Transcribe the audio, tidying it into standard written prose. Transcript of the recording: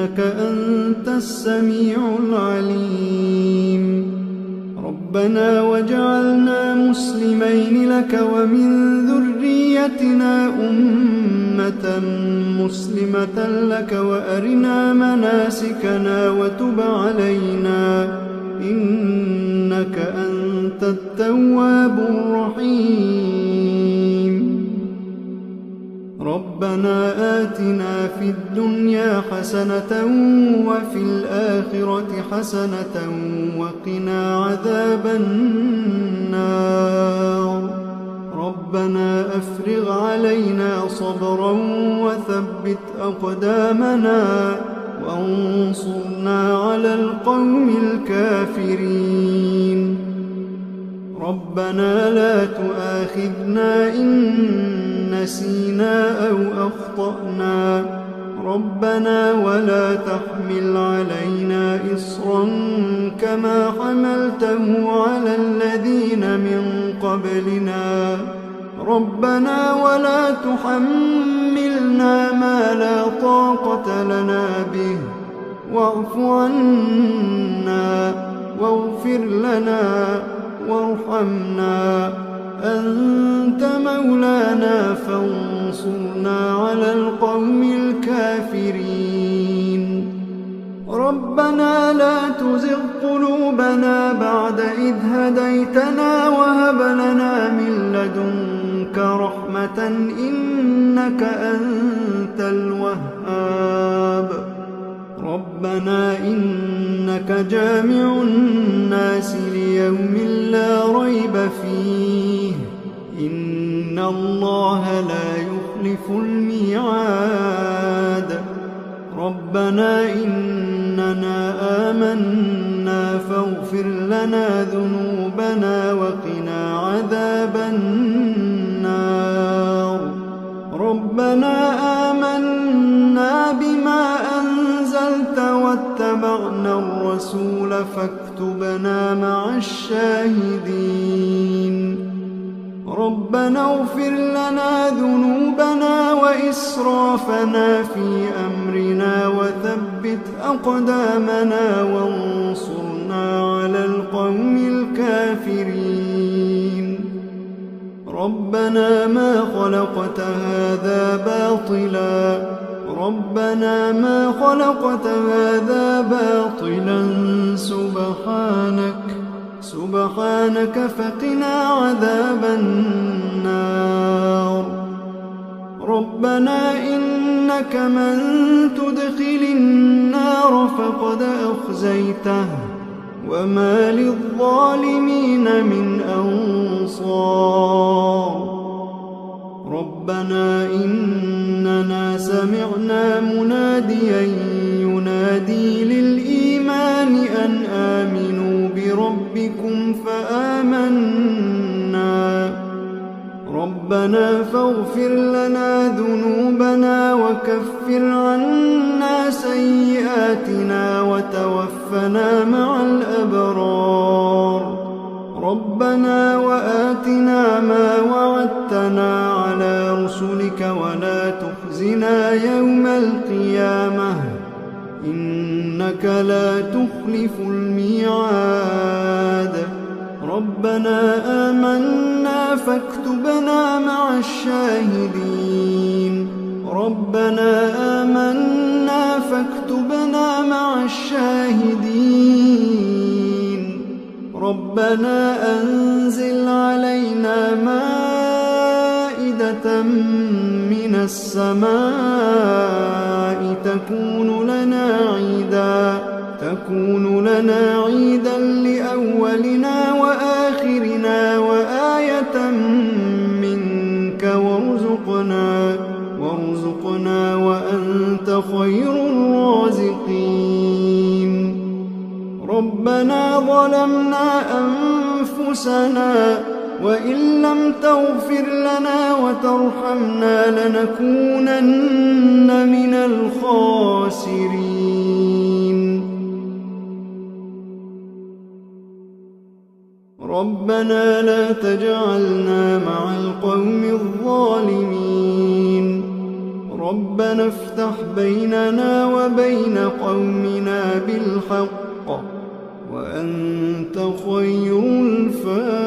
إنك أنت السميع العليم ربنا واجعلنا مسلمين لك ومن ذريتنا أمة مسلمة لك وأرنا مناسكنا وتب علينا إنك أنت التواب الرحيم ربنا آتنا في الدنيا حسنة وفي الآخرة حسنة وقنا عذاب النار ربنا أفرغ علينا صبرا وثبت أقدامنا وانصرنا على القوم الكافرين ربنا لا تؤاخذنا إن نسينا أو أخطأنا ربنا ولا تحمل علينا إصرا كما حملته على الذين من قبلنا ربنا ولا تحملنا ما لا طاقة لنا به واعف عنا واغفر لنا وارحمنا أنت مولانا فانصرنا على القوم الكافرين ربنا لا تزغ قلوبنا بعد إذ هديتنا وهب لنا من لدنك رحمة إنك أنت الوهاب ربنا إنك جامع الناس ليوم لا ريب فيه إن الله لا يخلف الميعاد ربنا إننا آمنا فاغفر لنا ذنوبنا وقنا عذاب النار ربنا آمنا بما أنزلت واتبعنا الرسول فاكتبنا مع الشاهدين ربنا اغفر لنا ذنوبنا وإسرافنا في أمرنا وثبت أقدامنا وانصرنا على القوم الكافرين ربنا ما خلقت هذا باطلا ربنا ما خلقت هذا باطلا سبحانك فقنا عذاب النار ربنا إنك من تدخل النار فقد أخزيته وما للظالمين من أنصار ربنا إننا سمعنا مناديا ينادي للإيمان أن آمنوا بربكم فآمنا ربنا فاغفر لنا ذنوبنا وكفر عنا سيئاتنا وتوفنا مع الأبرار ربنا وآتنا ما وعدتنا على رسلك ولا تخزنا يوم القيامة إنك لا تخلف الميعاد ربنا آمنا فاكتبنا مع الشاهدين ربنا آمنا فاكتبنا مع الشاهدين ربنا أنزل علينا مائدة من السماء تكون لنا عيدا لأولنا وآخرنا وآية منك وارزقنا وأنت خير الرازقين ربنا ظلمنا أنفسنا وإن لم تغفر لنا وترحمنا لنكونن من الخاسرين ربنا لا تجعلنا مع القوم الظالمين ربنا افتح بيننا وبين قومنا بالحق وأنت خير الفاتحين.